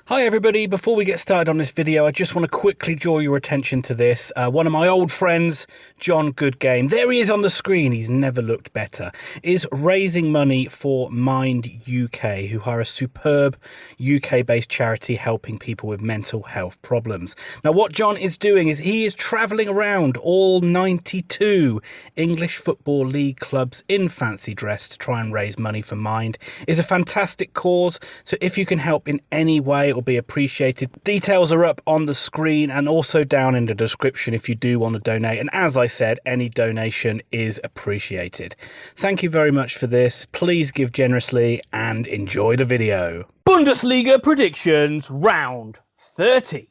Hi everybody, before we get started on this video, I just want to quickly draw your attention to this. One of my old friends, John Goodgame, there he is on the screen, he's never looked better, is raising money for Mind UK, who are a superb UK-based charity helping people with mental health problems. Now what John is doing is he is travelling around all 92 English Football League clubs in fancy dress to try and raise money for Mind. It's a fantastic cause, so if you can help in any way, will be appreciated. Details are up on the screen and also down in the description if you do want to donate. And as I said, any donation is appreciated. Thank you very much for this. Please give generously and enjoy the video. Bundesliga predictions round 30.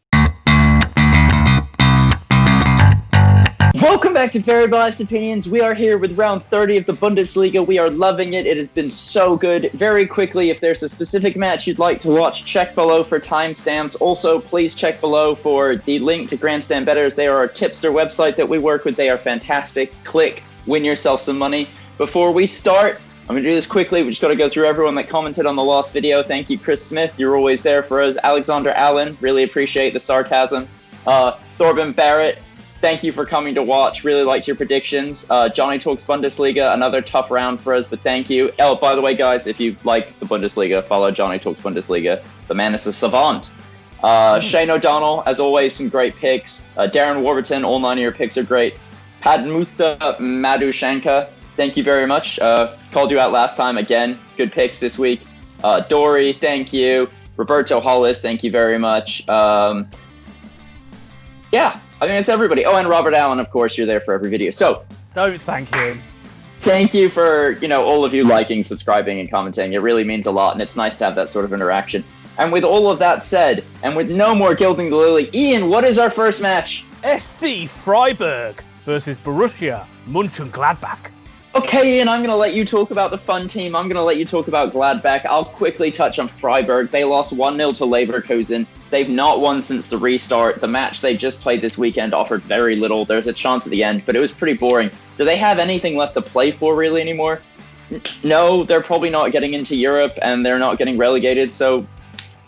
Welcome back to Very Biased Opinions. We are here with round 30 of the Bundesliga. We are loving it. It has been so good. Very quickly, if there's a specific match you'd like to watch, check below for timestamps. Also, please check below for the link to GrandStandBettors. They are our tipster website that we work with. They are fantastic. Click, win yourself some money. Before we start, I'm going to do this quickly. We just got to go through everyone that commented on the last video. Thank you, Chris Smith. You're always there for us. Alexander Allen, really appreciate the sarcasm. Thorben Barrett, thank you for coming to watch. Really liked your predictions. Johnny Talks Bundesliga, another tough round for us, but thank you. Oh, by the way, guys, if you like the Bundesliga, follow Johnny Talks Bundesliga. The man is a savant. Shane O'Donnell, as always, some great picks. Darren Warburton, all 9 of your picks are great. Padmuta Madushanka, thank you very much. Called you out last time. Again, good picks this week. Dory, thank you. Roberto Hollis, thank you very much. Yeah. I think it's everybody. Oh, and Robert Allen, of course, you're there for every video. So, Don't thank him. thank you for, all of you liking, subscribing, and commenting. It really means a lot, and it's nice to have that sort of interaction. And with all of that said, and with no more gilding the lily, Ian, what is our first match? SC Freiburg versus Borussia Mönchengladbach. Okay, Ian, I'm going to let you talk about the fun team. I'm going to let you talk about Gladbach. I'll quickly touch on Freiburg. They lost 1-0 to Leverkusen. They've not won since the restart. The match they just played this weekend offered very little. There's a chance at the end, but it was pretty boring. Do they have anything left to play for really anymore? No, they're probably not getting into Europe, and they're not getting relegated. So,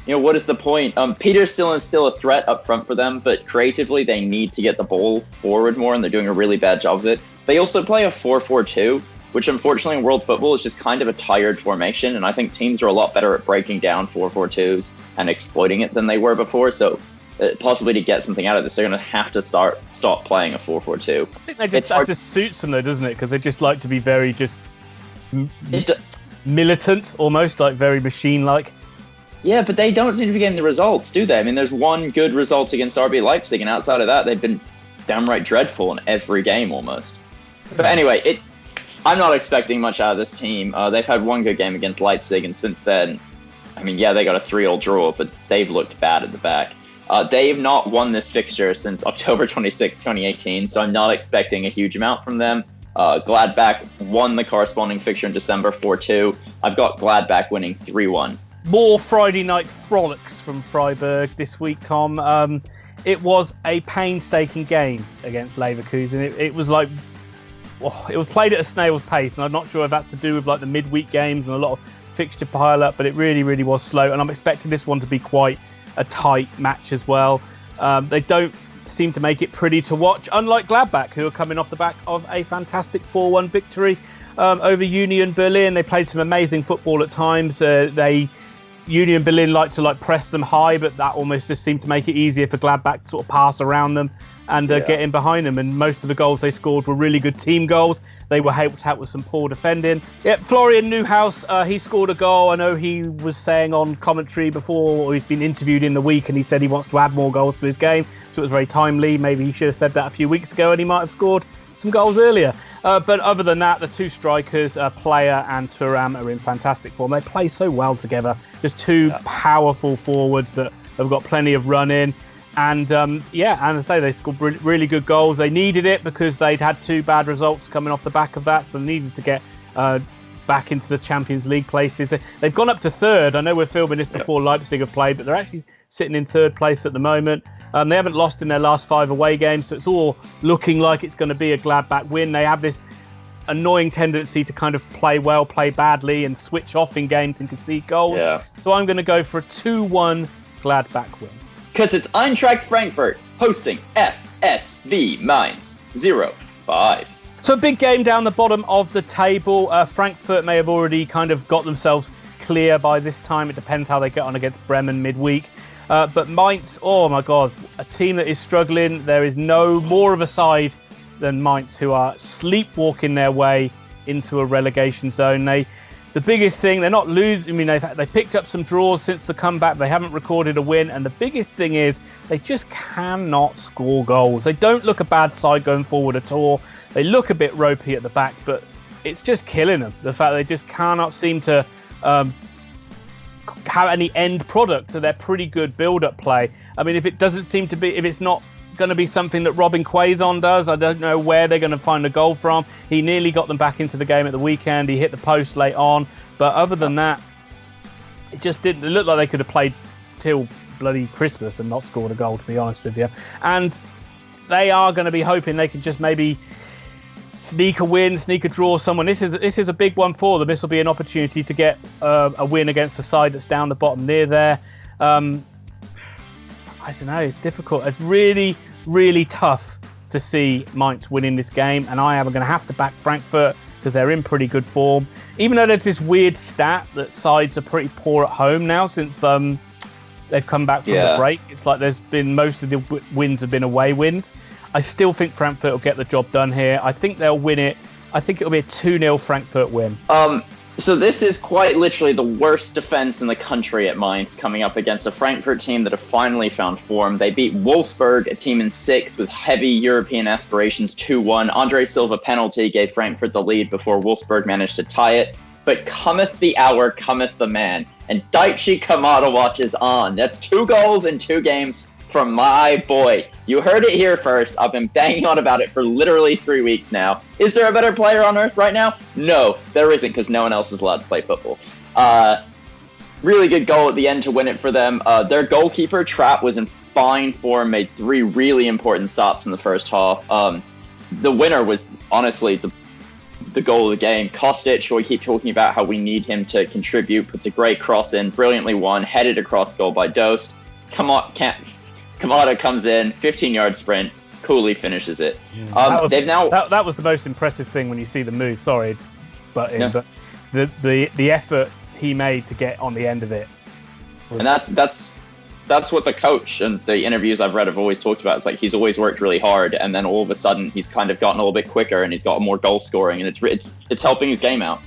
what is the point? Peterson is still a threat up front for them, but creatively they need to get the ball forward more, and they're doing a really bad job of it. They also play a 4-4-2, which unfortunately in world football is just kind of a tired formation, and I think teams are a lot better at breaking down 4-4-2s and exploiting it than they were before. So possibly to get something out of this, they're going to have to stop playing a 4-4-2. I think that just suits them though, doesn't it? Because they just like to be very militant, almost like very machine-like. Yeah, but they don't seem to be getting the results, do they? I mean, there's one good result against RB Leipzig, and outside of that, they've been downright dreadful in every game almost. But anyway, I'm not expecting much out of this team. They've had one good game against Leipzig, and since then, I mean, yeah, they got a 3-3 draw, but they've looked bad at the back. They have not won this fixture since October 26, 2018, so I'm not expecting a huge amount from them. Gladbach won the corresponding fixture in December 4-2. I've got Gladbach winning 3-1. More Friday night frolics from Freiburg this week, Tom. It was a painstaking game against Leverkusen. It was like... it was played at a snail's pace, and I'm not sure if that's to do with like the midweek games and a lot of fixture pile-up, but it really, really was slow, and I'm expecting this one to be quite a tight match as well. They don't seem to make it pretty to watch, unlike Gladbach, who are coming off the back of a fantastic 4-1 victory over Union Berlin. They played some amazing football at times. Union Berlin like to press them high, but that almost just seemed to make it easier for Gladbach to sort of pass around them and get in behind them. And most of the goals they scored were really good team goals. They were helped out with some poor defending. Yep, Florian Neuhaus, he scored a goal. I know he was saying on commentary before, or he's been interviewed in the week, and he said he wants to add more goals to his game. So it was very timely. Maybe he should have said that a few weeks ago, and he might have scored some goals earlier. But other than that, the two strikers, Player and Thuram, are in fantastic form. They play so well together. Just two powerful forwards that have got plenty of run in. And and I say they scored really good goals. They needed it because they'd had two bad results coming off the back of that. So they needed to get back into the Champions League places. They've gone up to third. I know we're filming this before Leipzig have played, but they're actually sitting in third place at the moment. They haven't lost in their last 5 away games, so it's all looking like it's going to be a Gladbach win. They have this annoying tendency to kind of play well, play badly, and switch off in games and concede goals. Yeah. So I'm going to go for a 2-1 Mönchengladbach win? Because it's Eintracht Frankfurt hosting FSV Mainz 0-5. So a big game down the bottom of the table. Frankfurt may have already kind of got themselves clear by this time. It depends how they get on against Bremen midweek. But Mainz, oh my God, a team that is struggling. There is no more of a side than Mainz who are sleepwalking their way into a relegation zone. The biggest thing, they're not losing. I mean, they picked up some draws since the comeback. They haven't recorded a win. And the biggest thing is they just cannot score goals. They don't look a bad side going forward at all. They look a bit ropey at the back, but it's just killing them. The fact they just cannot seem to have any end product to their pretty good build-up play. I mean, if it's not going to be something that Robin Quaison does, I don't know where they're going to find a goal from. He nearly got them back into the game at the weekend. He hit the post late on. But other than that, it just didn't look like they could have played till bloody Christmas and not scored a goal, to be honest with you. And they are going to be hoping they can just maybe sneak a win, sneak a draw someone. This is a big one for them. This will be an opportunity to get a win against the side that's down the bottom near there. I don't know, it's difficult. It's really, really tough to see Mainz winning this game, and I am going to have to back Frankfurt because they're in pretty good form. Even though there's this weird stat that sides are pretty poor at home now since they've come back from the break. It's like there's been most of the wins have been away wins. I still think Frankfurt will get the job done here. I think they'll win it. I think it'll be a 2-0 Frankfurt win. So this is quite literally the worst defense in the country at Mainz, coming up against a Frankfurt team that have finally found form. They beat Wolfsburg, a team in 6th with heavy European aspirations, 2-1. Andre Silva penalty gave Frankfurt the lead before Wolfsburg managed to tie it. But cometh the hour, cometh the man. And Daichi Kamada watches on. That's 2 goals in 2 games from my boy. You heard it here first. I've been banging on about it for literally 3 weeks now. Is there a better player on earth right now? No, there isn't, because no one else is allowed to play football. Really good goal at the end to win it for them. Their goalkeeper, Trapp, was in fine form, made 3 really important stops in the first half. The winner was honestly the goal of the game. Kostic, we keep talking about how we need him to contribute, puts a great cross in, brilliantly won, headed across goal by Dost. Kamada comes in, 15-yard sprint, coolly finishes it. That was the most impressive thing when you see the move. Sorry, but the effort he made to get on the end of it. And that's what the coach and the interviews I've read have always talked about. It's like he's always worked really hard, and then all of a sudden he's kind of gotten a little bit quicker and he's got more goal scoring, and it's helping his game out.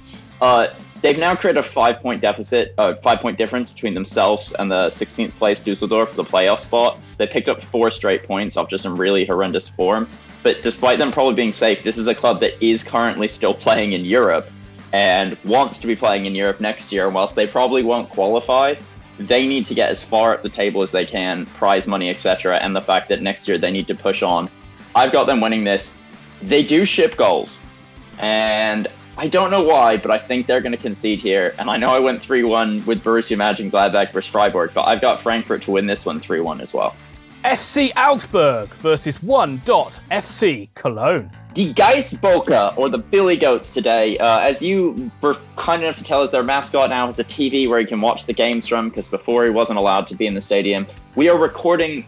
They've now created a 5-point deficit, 5-point difference between themselves and the 16th place Dusseldorf for the playoff spot. They picked up 4 straight points off just some really horrendous form. But despite them probably being safe, this is a club that is currently still playing in Europe and wants to be playing in Europe next year. Whilst they probably won't qualify, they need to get as far up the table as they can, prize money, etc. And the fact that next year they need to push on. I've got them winning this. They do ship goals, and I don't know why, but I think they're going to concede here. And I know I went 3-1 with Borussia Mönchengladbach versus Freiburg, but I've got Frankfurt to win this one 3-1 as well. SC Augsburg versus FC Koln. Die Geissboker, or the Billy Goats today. As you were kind enough to tell us, their mascot now has a TV where he can watch the games from, because before he wasn't allowed to be in the stadium. We are recording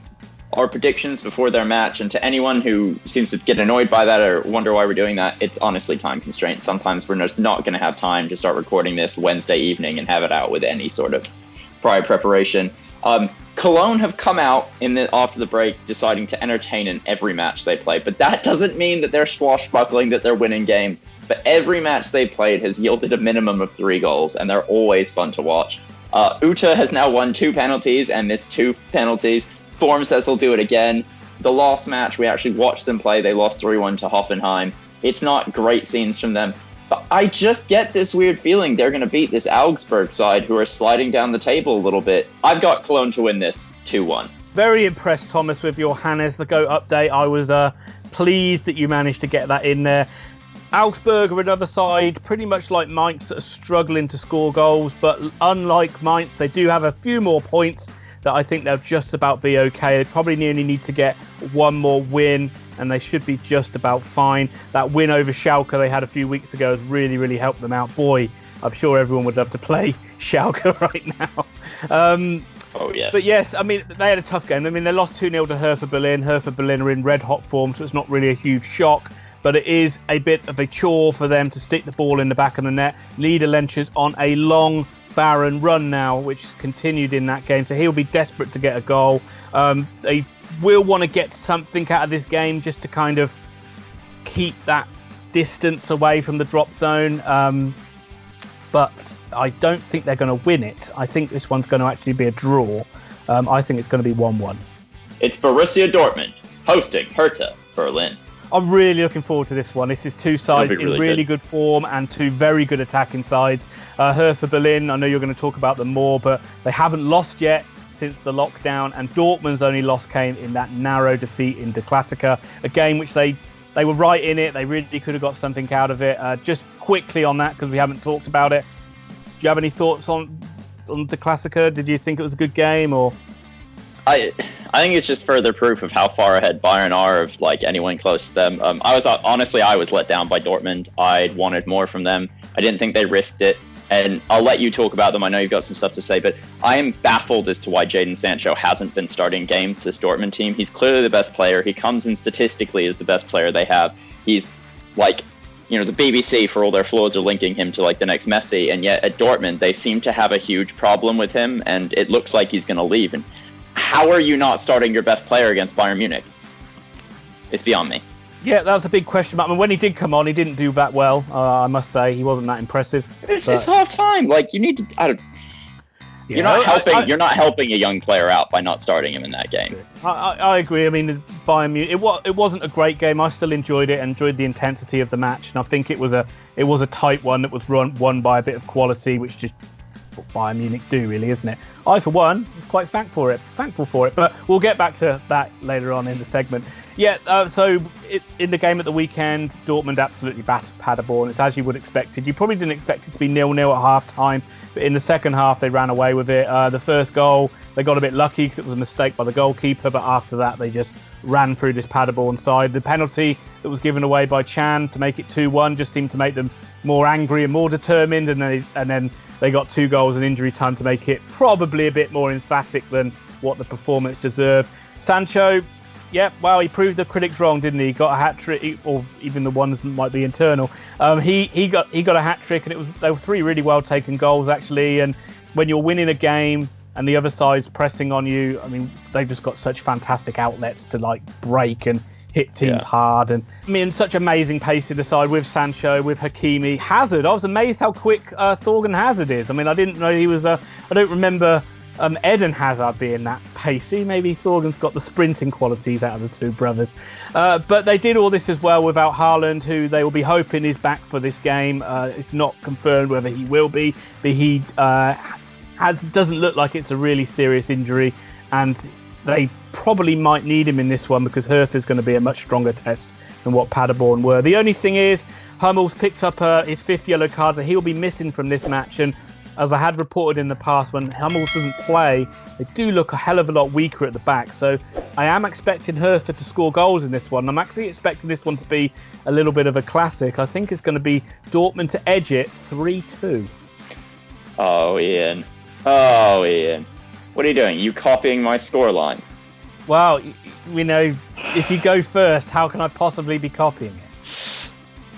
our predictions before their match, and to anyone who seems to get annoyed by that or wonder why we're doing that, it's honestly time constraints. Sometimes we're just not going to have time to start recording this Wednesday evening and have it out with any sort of prior preparation. Cologne have come out after the break deciding to entertain in every match they play, but that doesn't mean that they're swashbuckling, that they're winning game. But every match they played has yielded a minimum of 3 goals, and they're always fun to watch. Uta has now won 2 penalties and missed 2 penalties. Form says they'll do it again. The last match, we actually watched them play. They lost 3-1 to Hoffenheim. It's not great scenes from them, but I just get this weird feeling they're going to beat this Augsburg side, who are sliding down the table a little bit. I've got Cologne to win this 2-1. Very impressed, Thomas, with your Hannes the Goat update. I was pleased that you managed to get that in there. Augsburg are another side, pretty much like Mainz, that are struggling to score goals, but unlike Mainz, they do have a few more points that I think they'll just about be okay. They probably only need to get 1 more win, and they should be just about fine. That win over Schalke they had a few weeks ago has really, really helped them out. Boy, I'm sure everyone would love to play Schalke right now. Oh, yes. But yes, I mean, they had a tough game. I mean, they lost 2-0 to Hertha Berlin. Hertha Berlin are in red-hot form, so it's not really a huge shock. But it is a bit of a chore for them to stick the ball in the back of the net. Niederlechner's on a long, barren run now, which has continued in that game. So he'll be desperate to get a goal. They will want to get something out of this game just to kind of keep that distance away from the drop zone. But I don't think they're going to win it. I think this one's going to actually be a draw. I think it's going to be 1-1. It's Borussia Dortmund hosting Hertha Berlin. I'm really looking forward to this one. This is two sides in really good form and two very good attacking sides. Hertha Berlin, I know you're going to talk about them more, but they haven't lost yet since the lockdown, and Dortmund's only loss came in that narrow defeat in the Klassiker, a game which they were right in it. They really could have got something out of it. Just quickly on that, because we haven't talked about it, do you have any thoughts on the Klassiker? Did you think it was a good game, or...? I think it's just further proof of how far ahead Bayern are of like anyone close to them. I was let down by Dortmund. I wanted more from them. I didn't think they risked it, and I'll let you talk about them. I know you've got some stuff to say, but I am baffled as to why Jadon Sancho hasn't been starting games this Dortmund team. He's clearly the best player. He comes in statistically as the best player they have. He's like, the BBC for all their flaws are linking him to like the next Messi, and yet at Dortmund they seem to have a huge problem with him, and it looks like he's going to leave. And how are you not starting your best player against Bayern Munich? It's beyond me. Yeah, that was a big question mark. I mean, when he did come on, he didn't do that well. I must say, he wasn't that impressive. It's half time. Like, you need to. You're not helping. You're not helping a young player out by not starting him in that game. I agree. I mean, Bayern Munich. It wasn't a great game. I still enjoyed it. Enjoyed the intensity of the match, and I think it was a tight one that was won by a bit of quality, which just what Bayern Munich do, really, isn't it? I, for one, was quite thankful for it. But we'll get back to that later on in the segment. Yeah, in the game at the weekend, Dortmund absolutely battered Paderborn. It's as you would expect. You probably didn't expect it to be 0-0 at half-time, but in the second half, they ran away with it. The first goal, they got a bit lucky because it was a mistake by the goalkeeper, but after that, they just ran through this Paderborn side. The penalty that was given away by Chan to make it 2-1 just seemed to make them more angry and more determined, and then they got 2 goals in injury time to make it probably a bit more emphatic than what the performance deserved. Sancho, he proved the critics wrong, didn't he? He got a hat trick, or even the ones that might be internal. He got a hat trick, and they were 3 really well taken goals actually. And when you're winning a game and the other side's pressing on you, I mean, they've just got such fantastic outlets to like break and hit teams hard. And I mean, such amazing pace in the side with Sancho, with Hakimi, Hazard. I was amazed how quick Thorgan Hazard is. I mean, I didn't know he was I don't remember Eden Hazard being that pacey. Maybe Thorgan's got the sprinting qualities out of the 2 brothers. But they did all this as well without Haaland, who they will be hoping is back for this game. It's not confirmed whether he will be, but he doesn't look like it's a really serious injury, and they probably might need him in this one because Hertha is going to be a much stronger test than what Paderborn were. The only thing is, Hummels picked up his 5th yellow card, so he'll be missing from this match. And as I had reported in the past, when Hummels doesn't play, they do look a hell of a lot weaker at the back. So I am expecting Hertha to score goals in this one. I'm actually expecting this one to be a little bit of a classic. I think it's going to be Dortmund to edge it 3-2. Oh, Ian. What are you doing? You copying my scoreline? Well, if you go first, how can I possibly be copying it?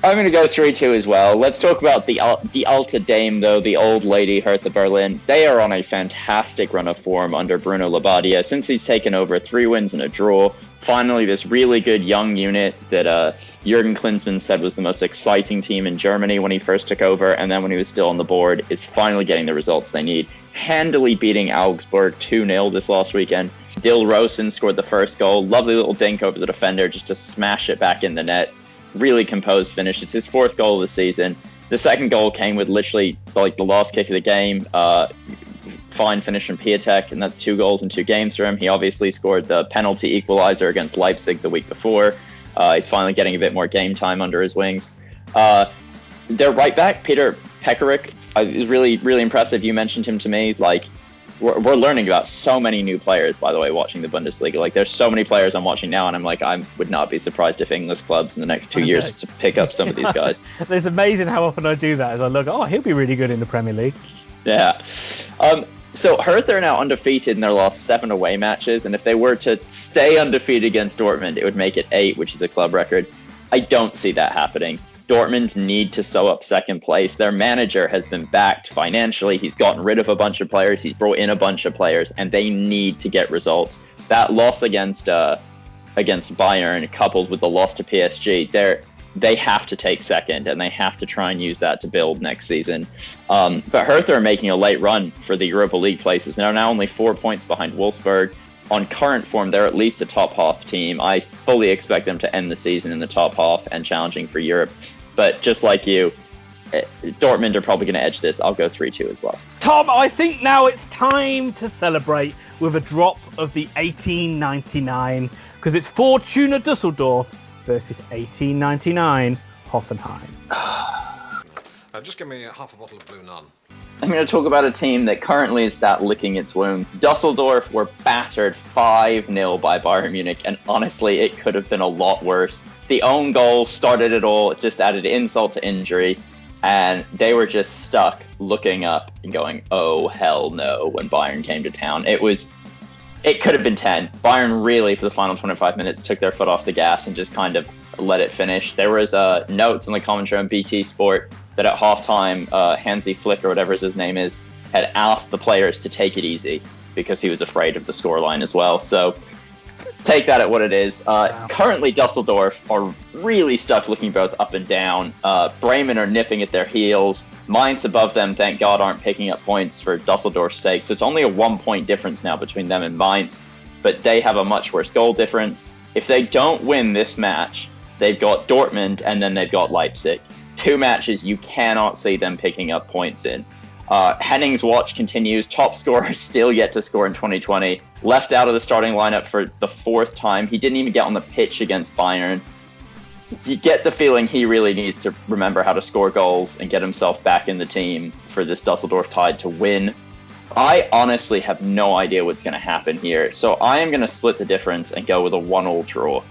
I'm going to go 3-2 as well. Let's talk about the Alta Dame, though, the old lady Hertha Berlin. They are on a fantastic run of form under Bruno Labbadia. Since he's taken over, 3 wins and a draw. Finally, this really good young unit that Jurgen Klinsmann said was the most exciting team in Germany when he first took over, and then when he was still on the board, is finally getting the results they need. Handily beating Augsburg 2-0 this last weekend. Dil Rosen scored the first goal. Lovely little dink over the defender just to smash it back in the net. Really composed finish. It's his 4th goal of the season. The second goal came with literally like the last kick of the game. Fine finish from Piatek, and that's 2 goals in 2 games for him. He obviously scored the penalty equalizer against Leipzig the week before. He's finally getting a bit more game time under his wings. Their right back, Peter Pekarik, is really, really impressive. You mentioned him to me. Like, we're learning about so many new players, by the way, watching the Bundesliga. Like, there's so many players I'm watching now, and I'm like, I would not be surprised if English clubs in the next 2 years to pick up some of these guys. It's amazing how often I do that as I look, he'll be really good in the Premier League. Yeah. So Hertha are now undefeated in their last 7 away matches, and if they were to stay undefeated against Dortmund, it would make it 8, which is a club record. I don't see that happening. Dortmund need to sew up second place. Their manager has been backed financially. He's gotten rid of a bunch of players. He's brought in a bunch of players, and they need to get results. That loss against Bayern, coupled with the loss to PSG, they have to take second, and they have to try and use that to build next season. But Hertha are making a late run for the Europa League places. They're now only 4 points behind Wolfsburg. On current form, they're at least a top half team. I fully expect them to end the season in the top half and challenging for Europe. But just like you, Dortmund are probably going to edge this. I'll go 3-2 as well. Tom, I think now it's time to celebrate with a drop of the 1899, because it's Fortuna Dusseldorf versus 1899 Hoffenheim. Just give me half a bottle of Blue Nun. I'm going to talk about a team that currently is sat licking its wound. Dusseldorf were battered 5-0 by Bayern Munich, and honestly, it could have been a lot worse. The own goal started it all. It just added insult to injury, and they were just stuck looking up and going, oh, hell no, when Bayern came to town. It could have been 10. Bayern really, for the final 25 minutes, took their foot off the gas and just kind of let it finish. There was notes in the commentary on BT Sport that at halftime, Hansi Flick, or whatever his name is, had asked the players to take it easy because he was afraid of the scoreline as well. So take that at what it is. Currently, Dusseldorf are really stuck looking both up and down. Bremen are nipping at their heels. Mainz above them, thank God, aren't picking up points for Dusseldorf's sake. So it's only a 1-point difference now between them and Mainz, but they have a much worse goal difference. If they don't win this match, they've got Dortmund and then they've got Leipzig. 2 matches you cannot see them picking up points in. Henning's watch continues. Top scorer still yet to score in 2020. Left out of the starting lineup for the 4th time. He didn't even get on the pitch against Bayern. You get the feeling he really needs to remember how to score goals and get himself back in the team for this Dusseldorf Tide to win. I honestly have no idea what's going to happen here. So I am going to split the difference and go with a 1-1 draw.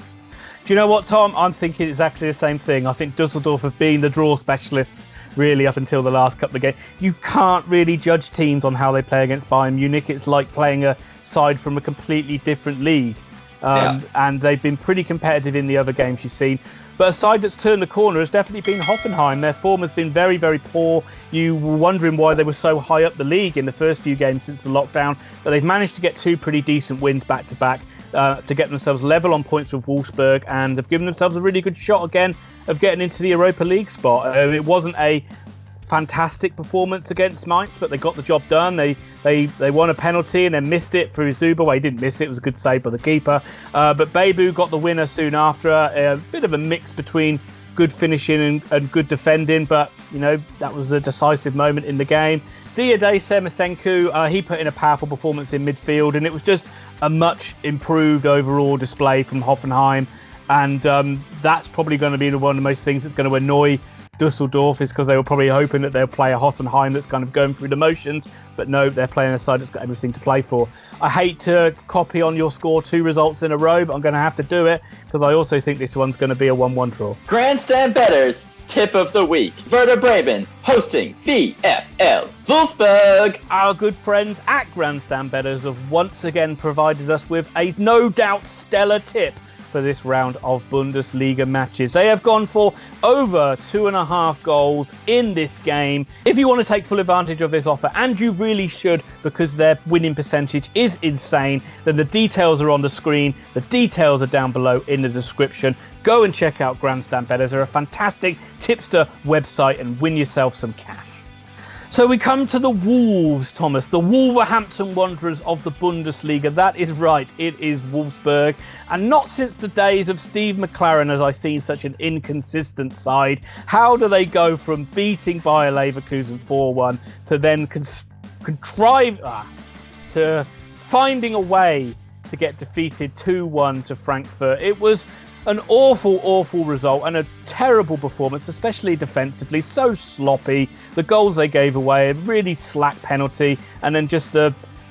Do you know what, Tom? I'm thinking exactly the same thing. I think Dusseldorf have been the draw specialists really up until the last couple of games. You can't really judge teams on how they play against Bayern Munich. It's like playing a side from a completely different league. And they've been pretty competitive in the other games you've seen. But a side that's turned the corner has definitely been Hoffenheim. Their form has been very, very poor. You were wondering why they were so high up the league in the first few games since the lockdown. But they've managed to get 2 pretty decent wins back-to-back to get themselves level on points with Wolfsburg, and have given themselves a really good shot again of getting into the Europa League spot. It wasn't a fantastic performance against Mainz, but they got the job done. They won a penalty and then missed it through Zuber. Well, he didn't miss it. It was a good save by the keeper. But Bebu got the winner soon after. A bit of a mix between good finishing and good defending, but, you know, that was a decisive moment in the game. Diade Semisenku, he put in a powerful performance in midfield, and it was just a much improved overall display from Hoffenheim. And that's probably going to be one of the most things that's going to annoy Dusseldorf, is because they were probably hoping that they'll play a Hoffenheim that's kind of going through the motions, but no, they're playing a side that's got everything to play for. I hate to copy on your score 2 results in a row, but I'm going to have to do it because I also think this one's going to be a 1-1 draw. GrandStandBettors tip of the week. Werder Bremen hosting VfL Wolfsburg. Our good friends at GrandStandBettors have once again provided us with a no doubt stellar tip for this round of Bundesliga matches. They have gone for over 2.5 goals in this game. If you want to take full advantage of this offer, and you really should because their winning percentage is insane, then the details are on the screen. The details are down below in the description. Go and check out GrandStandBettors. They're a fantastic tipster website and win yourself some cash. So we come to the Wolves, Thomas, the Wolverhampton Wanderers of the Bundesliga. That is right, it is Wolfsburg. And not since the days of Steve McLaren has I seen such an inconsistent side. How do they go from beating Bayer Leverkusen 4-1 to then to finding a way to get defeated 2-1 to Frankfurt? It was an awful result and a terrible performance, especially defensively. So sloppy. The goals they gave away, a really slack penalty, and then just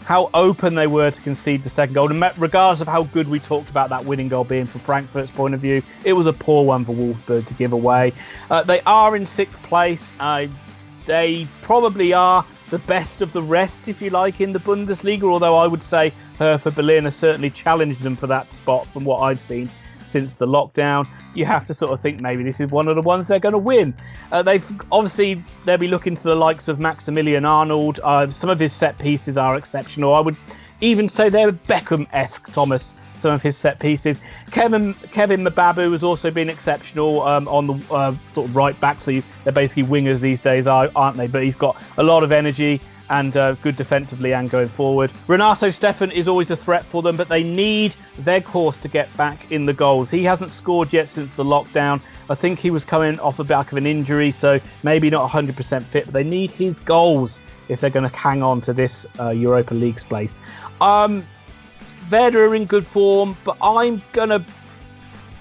how open they were to concede the second goal. And regardless of how good we talked about that winning goal being from Frankfurt's point of view, it was a poor one for Wolfsburg to give away. They are in 6th place. They probably are the best of the rest, if you like, in the Bundesliga, although I would say Hertha Berlin has certainly challenged them for that spot from what I've seen since the lockdown. You have to sort of think maybe this is one of the ones they're going to win. They'll be looking to the likes of Maximilian Arnold. Some of his set pieces are exceptional. I would even say they're Beckham-esque, Thomas, some of his set pieces. Kevin Mbabu has also been exceptional on the sort of right back. So they're basically wingers these days, aren't they? But he's got a lot of energy and good defensively and going forward. Renato Steffen is always a threat for them, but they need Weghorst to get back in the goals. He hasn't scored yet since the lockdown. I think he was coming off the back of an injury, so maybe not 100% fit, but they need his goals if they're going to hang on to this Europa League place. Werder are in good form, but I'm going to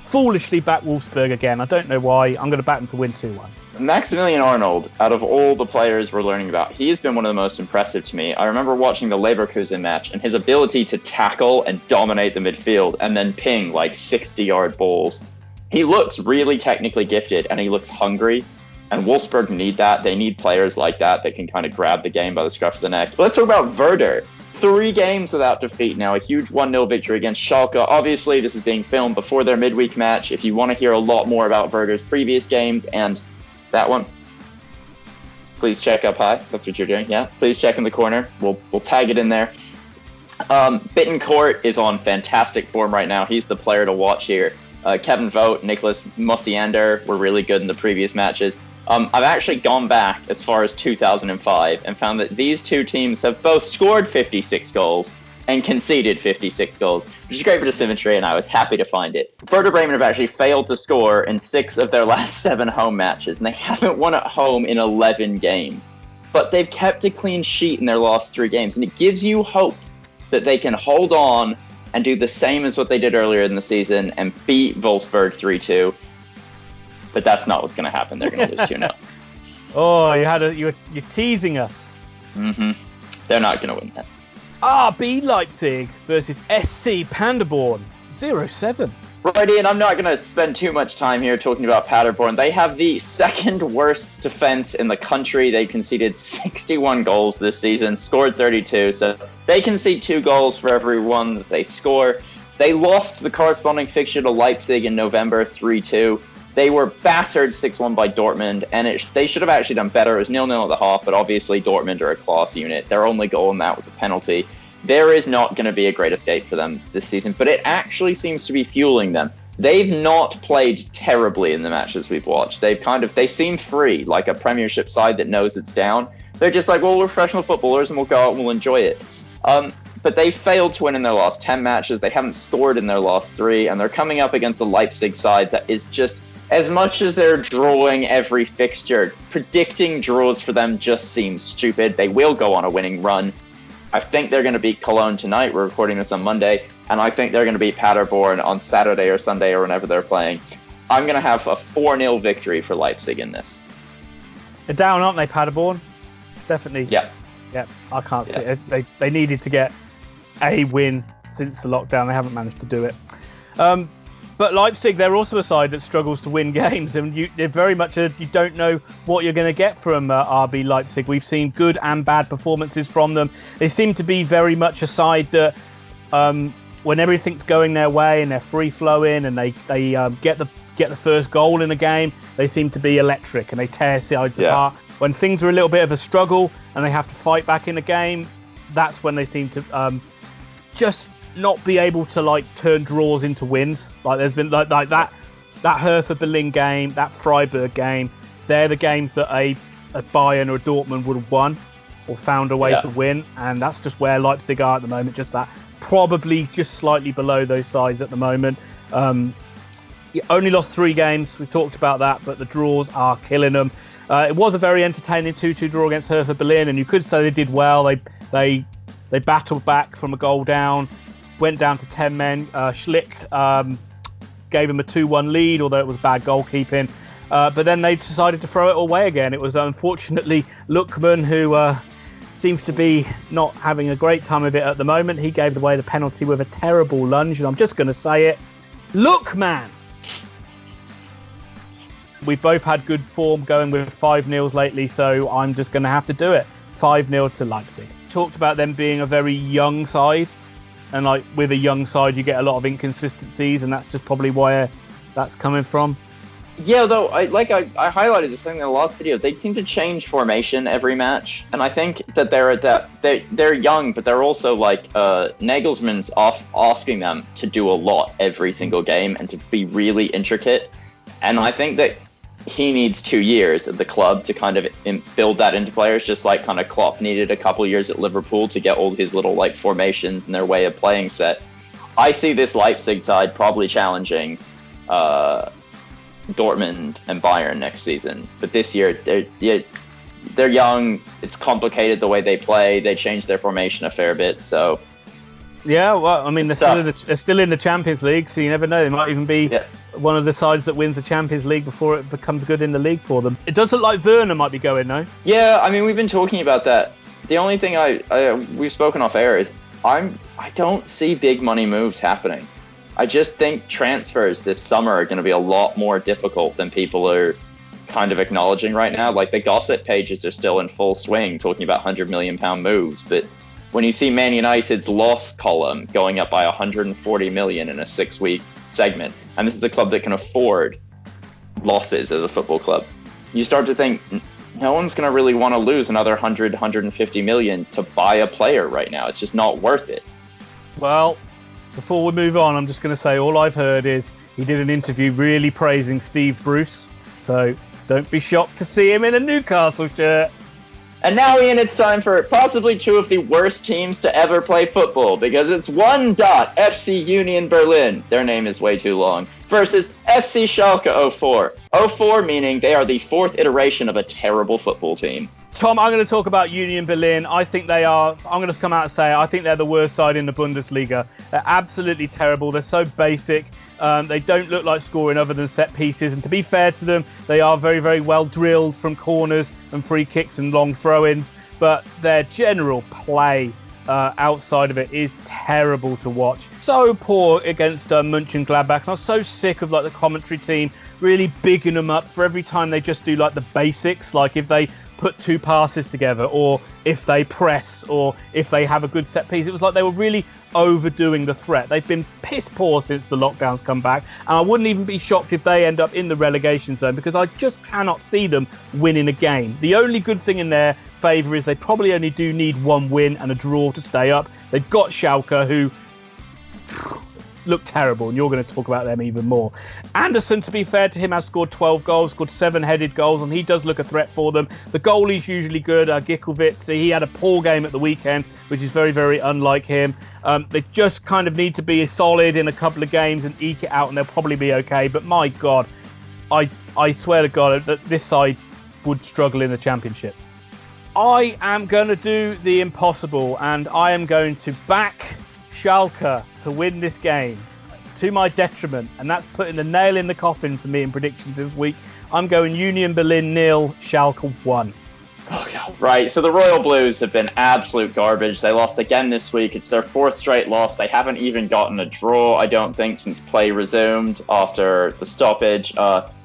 foolishly back Wolfsburg again. I don't know why. I'm going to back them to win 2-1. Maximilian Arnold, out of all the players we're learning about, he has been one of the most impressive to me. I remember watching the Leverkusen match and his ability to tackle and dominate the midfield and then ping like 60-yard balls. He looks really technically gifted and he looks hungry. And Wolfsburg need that. They need players like that can kind of grab the game by the scruff of the neck. But let's talk about Werder. 3 games without defeat now, a huge 1-0 victory against Schalke. Obviously, this is being filmed before their midweek match. If you want to hear a lot more about Werder's previous games and that one, please check up high. That's what you're doing, yeah? Please check in the corner. We'll tag it in there. Bittencourt is on fantastic form right now. He's the player to watch here. Kevin Vogt, Nicholas Musiander were really good in the previous matches. I've actually gone back as far as 2005 and found that these two teams have both scored 56 goals and conceded 56 goals, which is a great bit of symmetry, and I was happy to find it. Werder Bremen have actually failed to score in 6 of their last 7 home matches, and they haven't won at home in 11 games. But they've kept a clean sheet in their last 3 games, and it gives you hope that they can hold on and do the same as what they did earlier in the season and beat Wolfsburg 3-2. But that's not what's going to happen. They're going to lose 2-0. Oh, you're teasing us. Mm-hmm. They're not going to win that. RB Leipzig versus SC Panderborn 0-7. Righty, and I'm not going to spend too much time here talking about Paderborn. They have the 2nd worst defense in the country. They conceded 61 goals this season, scored 32. So they concede 2 goals for every 1 that they score. They lost the corresponding fixture to Leipzig in November 3-2. They were battered 6-1 by Dortmund, and they should have actually done better. It was 0-0 at the half, but obviously Dortmund are a class unit. Their only goal in that was a penalty. There is not going to be a great escape for them this season, but it actually seems to be fueling them. They've not played terribly in the matches we've watched. They seem free, like a Premiership side that knows it's down. They're just like, well, we're professional footballers and we'll go out and we'll enjoy it. But they failed to win in their last 10 matches. They haven't scored in their last 3, and they're coming up against a Leipzig side that is just, as much as they're drawing every fixture, predicting draws for them just seems stupid. They will go on a winning run. I think they're going to beat Koln tonight. We're recording this on Monday. And I think they're going to beat Paderborn on Saturday or Sunday or whenever they're playing. I'm going to have a 4-0 victory for Leipzig in this. They're down, aren't they, Paderborn? Definitely. Yeah. I can't see it. They needed to get a win since the lockdown. They haven't managed to do it. But Leipzig, they're also a side that struggles to win games, and they're very much you don't know what you're going to get from RB Leipzig. We've seen good and bad performances from them. They seem to be very much a side that, when everything's going their way and they're free flowing and they get the first goal in the game, they seem to be electric and they tear sides apart. When things are a little bit of a struggle and they have to fight back in the game, that's when they seem to just not be able to turn draws into wins. Like there's been like that Hertha Berlin game, that Freiburg game. They're the games that a Bayern or a Dortmund would have won or found a way to win, and that's just where Leipzig are at the moment. Just that, probably just slightly below those sides at the moment. You only lost 3 games. We talked about that, but the draws are killing them. It was a very entertaining 2-2 draw against Hertha Berlin, and you could say they did well. They battled back from a goal down. Went down to 10 men. Schlick gave him a 2-1 lead, although it was bad goalkeeping. But then they decided to throw it away again. It was unfortunately Lookman, who seems to be not having a great time of it at the moment. He gave away the penalty with a terrible lunge, and I'm just going to say it. Look, man! We've both had good form going with 5-0s lately, so I'm just going to have to do it. 5-0 to Leipzig. Talked about them being a very young side, and like with a young side you get a lot of inconsistencies, and that's just probably where that's coming from. Yeah, though, I highlighted this thing in the last video. They seem to change formation every match, and I think that they're young, but they're also like Nagelsmann's asking them to do a lot every single game and to be really intricate. And I think that he needs 2 years at the club to kind of build that into players, just like kind of Klopp needed a couple years at Liverpool to get all his little like formations and their way of playing set. I see this Leipzig side probably challenging Dortmund and Bayern next season, but this year they're young. It's complicated the way they play. They change their formation a fair bit. So yeah, well, I mean they're still in the Champions League, so you never know. They might even be one of the sides that wins the Champions League before it becomes good in the league for them. It does look like Werner might be going though. Yeah, I mean we've been talking about that. The only thing we've spoken off air is I don't see big money moves happening. I just think transfers this summer are going to be a lot more difficult than people are kind of acknowledging right now. Like the gossip pages are still in full swing talking about £100 million moves. But when you see Man United's loss column going up by 140 million in a 6-week segment, and this is a club that can afford losses as a football club, you start to think no one's going to really want to lose another 150 million to buy a player right now. It's just not worth it. Well, before we move on, I'm just going to say all I've heard is he did an interview really praising Steve Bruce. So don't be shocked to see him in a Newcastle shirt. And now, Ian, it's time for possibly two of the worst teams to ever play football, because it's FC Union Berlin, their name is way too long, versus FC Schalke 04. 04 meaning they are the fourth iteration of a terrible football team. Tom, I'm going to talk about Union Berlin. I'm going to come out and say I think they're the worst side in the Bundesliga. They're absolutely terrible. They're so basic. They don't look like scoring other than set pieces. And to be fair to them, they are very, very well drilled from corners and free kicks and long throw-ins. But their general play outside of it is terrible to watch. So poor against Mönchengladbach. And I was so sick of like the commentary team really bigging them up for every time they just do like the basics. Like if they put two passes together, or if they press, or if they have a good set piece. It was like they were really overdoing the threat. They've been piss poor since the lockdowns come back, and I wouldn't even be shocked if they end up in the relegation zone, because I just cannot see them winning a game. The only good thing in their favour is they probably only do need one win and a draw to stay up. They've got Schalke, who look terrible, and you're going to talk about them even more. Anderson, to be fair to him, has scored 12 goals, scored 7-headed goals, and he does look a threat for them. The goalie's usually good, Gikovitz. He had a poor game at the weekend, which is very, very unlike him. They just kind of need to be solid in a couple of games and eke it out, and they'll probably be okay. But my God, I swear to God that this side would struggle in the Championship. I am going to do the impossible, and I am going to back Schalke to win this game to my detriment, and that's putting the nail in the coffin for me in predictions this week. I'm going Union Berlin 0, Schalke 1. Oh, God. Right, so the Royal Blues have been absolute garbage. They lost again this week. It's their fourth straight loss. They haven't even gotten a draw, I don't think, since play resumed after the stoppage.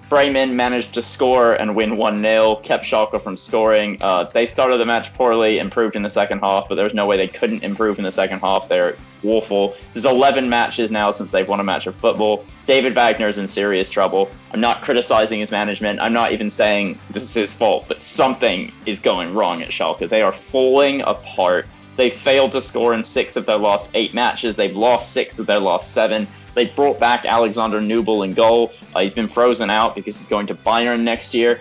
Bremen managed to score and win 1-0, kept Schalke from scoring. They started the match poorly, improved in the second half, but there was no way they couldn't improve in the second half. They're awful. This is 11 matches now since they've won a match of football. David Wagner's in serious trouble. I'm not criticizing his management. I'm not even saying this is his fault, but something is going wrong at Schalke. They are falling apart. They failed to score in 6 of their last 8 matches. They've lost 6 of their last 7. They brought back Alexander Nubel in goal. He's been frozen out because he's going to Bayern next year.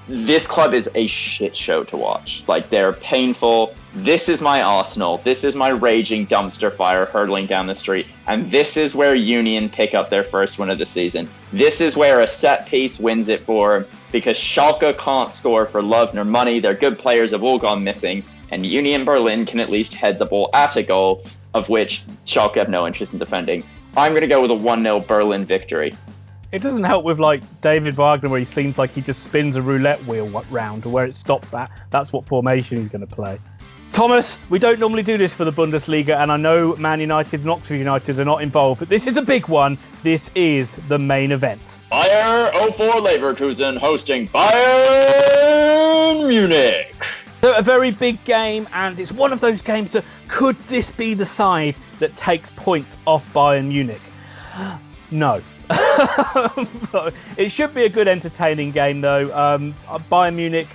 This club is a shit show to watch. Like, they're painful. This is my Arsenal. This is my raging dumpster fire hurtling down the street. And this is where Union pick up their first win of the season. This is where a set piece wins it for them, because Schalke can't score for love nor money. Their good players have all gone missing. And Union Berlin can at least head the ball at a goal, of which Schalke have no interest in defending. I'm going to go with a 1-0 Berlin victory. It doesn't help with like David Wagner, where he seems like he just spins a roulette wheel round to where it stops at. That's what formation he's going to play. Thomas, we don't normally do this for the Bundesliga, and I know Man United and Oxford United are not involved, but this is a big one. This is the main event. Bayern 04 Leverkusen hosting Bayern Munich. So a very big game, and it's one of those games that could this be the side that takes points off Bayern Munich? No. It should be a good, entertaining game, though. Bayern Munich,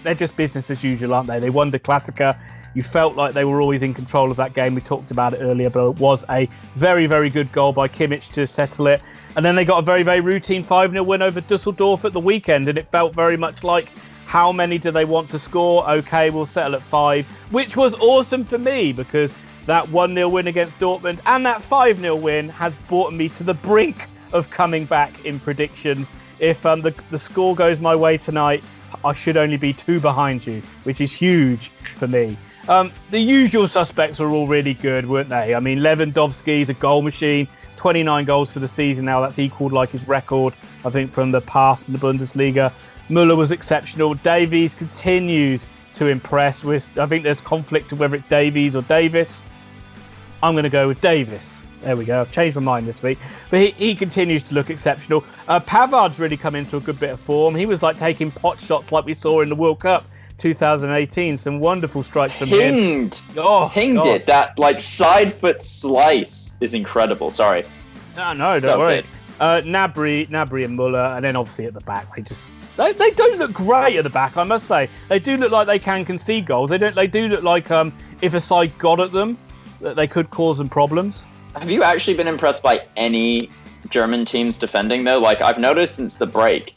they're just business as usual, aren't they? They won the Klassiker. You felt like they were always in control of that game. We talked about it earlier, but it was a very, very good goal by Kimmich to settle it. And then they got a very, very routine 5-0 win over Dusseldorf at the weekend, and it felt very much like, how many do they want to score? Okay, we'll settle at 5, which was awesome for me, because that 1-0 win against Dortmund and that 5-0 win has brought me to the brink of coming back in predictions. If the score goes my way tonight, I should only be 2 behind you, which is huge for me. The usual suspects were all really good, weren't they? I mean, Lewandowski's a goal machine, 29 goals for the season now. That's equalled like his record, I think, from the past in the Bundesliga. Müller was exceptional. Davies continues to impress. I think there's conflict of whether it's Davies or Davis. I'm going to go with Davis. There we go. I've changed my mind this week. But he continues to look exceptional. Pavard's really come into a good bit of form. He was like taking pot shots like we saw in the World Cup 2018. Some wonderful strikes from him. Pinged it. That like side foot slice is incredible. Sorry. No, don't worry. Gnabry and Müller, and then obviously at the back, they don't look great at the back, I must say. They do look like they can concede goals. They do look like if a side got at them, that they could cause them problems. Have you actually been impressed by any German teams defending, though? Like, I've noticed since the break,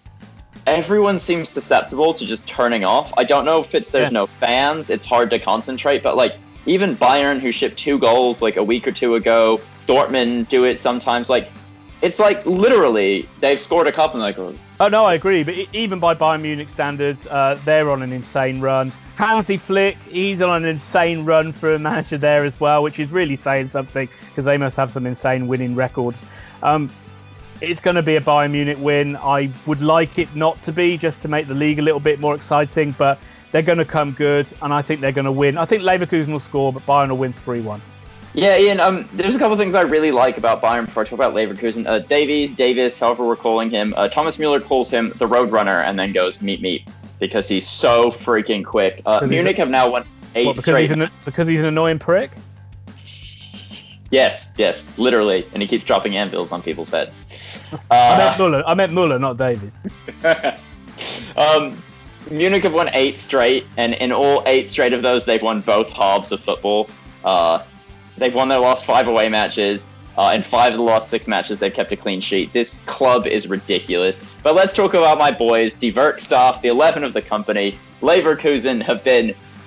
everyone seems susceptible to just turning off. I don't know if there's no fans, it's hard to concentrate, but like even Bayern, who shipped 2 goals like a week or 2 ago, Dortmund do it sometimes. Like, it's like literally they've scored a couple and like. Oh no, I agree. But even by Bayern Munich standards, they're on an insane run. Hansi Flick, he's on an insane run for a manager there as well, which is really saying something, because they must have some insane winning records. It's going to be a Bayern Munich win. I would like it not to be, just to make the league a little bit more exciting, but they're going to come good, and I think they're going to win. I think Leverkusen will score, but Bayern will win 3-1. Yeah, Ian, there's a couple things I really like about Bayern before I talk about Leverkusen. Davis, however we're calling him, Thomas Müller calls him the Roadrunner and then goes, meet, because he's so freaking quick. Munich have now won 8 straight. Because he's an annoying prick? Yes, literally. And he keeps dropping anvils on people's heads. I meant Müller, not David. Munich have won 8 straight, and in all 8 straight of those, they've won both halves of football. They've won their last 5 away matches. In 5 of the last 6 matches, they've kept a clean sheet. This club is ridiculous. But let's talk about my boys, the Werkstaff, the 11 of the company. Leverkusen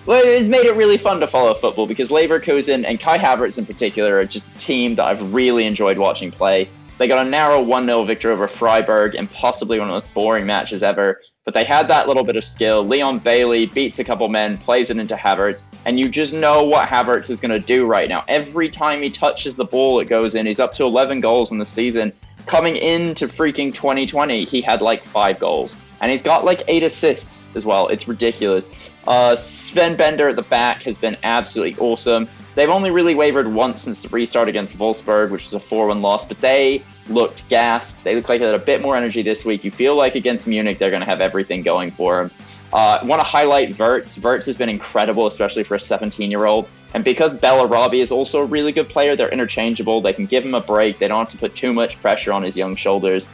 it's made it really fun to follow football, because Leverkusen and Kai Havertz in particular are just a team that I've really enjoyed watching play. They got a narrow 1-0 victory over Freiburg in possibly one of the most boring matches ever. But they had that little bit of skill. Leon Bailey beats a couple men, plays it into Havertz, and you just know what Havertz is going to do right now. Every time he touches the ball, it goes in. He's up to 11 goals in the season. Coming into freaking 2020, he had like 5 goals. And he's got like 8 assists as well. It's ridiculous. Sven Bender at the back has been absolutely awesome. They've only really wavered once since the restart against Wolfsburg, which was a 4-1 loss, but they looked gassed. They look like they had a bit more energy this week. You feel like against Munich, they're going to have everything going for them. I want to highlight Wirtz. Wirtz has been incredible, especially for a 17-year-old. And because Bellarabi is also a really good player, they're interchangeable. They can give him a break. They don't have to put too much pressure on his young shoulders.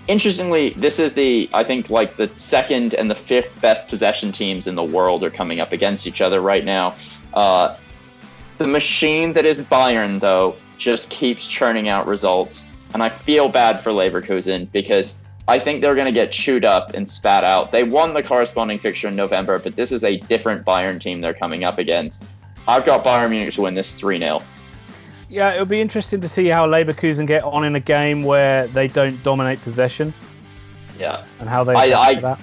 Interestingly, this is I think like the 2nd and the 5th best possession teams in the world are coming up against each other right now. The machine that is Bayern, though, just keeps churning out results. And I feel bad for Leverkusen, because I think they're going to get chewed up and spat out. They won the corresponding fixture in November, but this is a different Bayern team they're coming up against. I've got Bayern Munich to win this 3-0. Yeah, it'll be interesting to see how Leverkusen get on in a game where they don't dominate possession. Yeah. And how they that.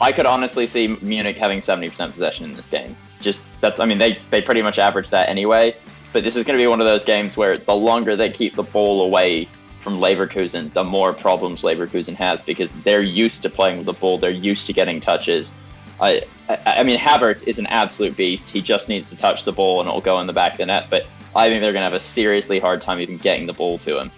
I could honestly see Munich having 70% possession in this game. They pretty much average that anyway. But this is going to be one of those games where the longer they keep the ball away from Leverkusen, the more problems Leverkusen has, because they're used to playing with the ball. They're used to getting touches. I mean, Havertz is an absolute beast. He just needs to touch the ball and it'll go in the back of the net. But I think they're going to have a seriously hard time even getting the ball to him.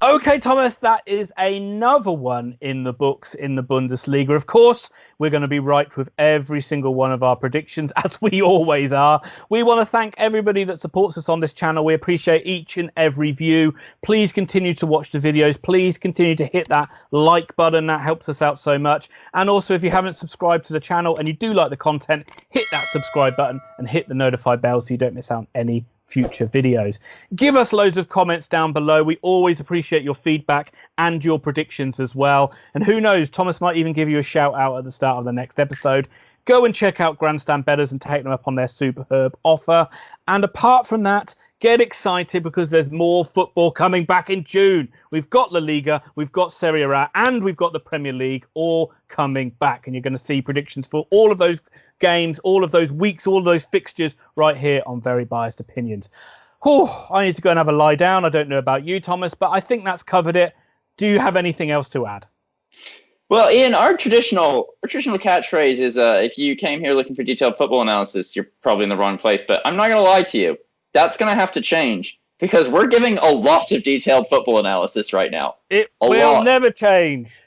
Okay, Thomas, that is another one in the books in the Bundesliga. Of course, we're going to be right with every single one of our predictions, as we always are. We want to thank everybody that supports us on this channel. We appreciate each and every view. Please continue to watch the videos. Please continue to hit that like button. That helps us out so much. And also, if you haven't subscribed to the channel and you do like the content, hit that subscribe button and hit the notify bell so you don't miss out on any future videos. Give us loads of comments down below. We always appreciate your feedback and your predictions as well. And who knows, Thomas might even give you a shout out at the start of the next episode. Go and check out GrandStandBettors and take them up on their superb offer. And apart from that, get excited because there's more football coming back in June. We've got La Liga, we've got Serie A, and we've got the Premier League all coming back. And you're going to see predictions for all of those games, all of those weeks, all of those fixtures right here on Very Biased Opinions. I need to go and have a lie down. I don't know about you, Thomas, but I think that's covered it. Do you have anything else to add? Well, Ian, our traditional catchphrase is if you came here looking for detailed football analysis, you're probably in the wrong place. But I'm not going to lie to you. That's going to have to change because we're giving a lot of detailed football analysis right now. It will never change.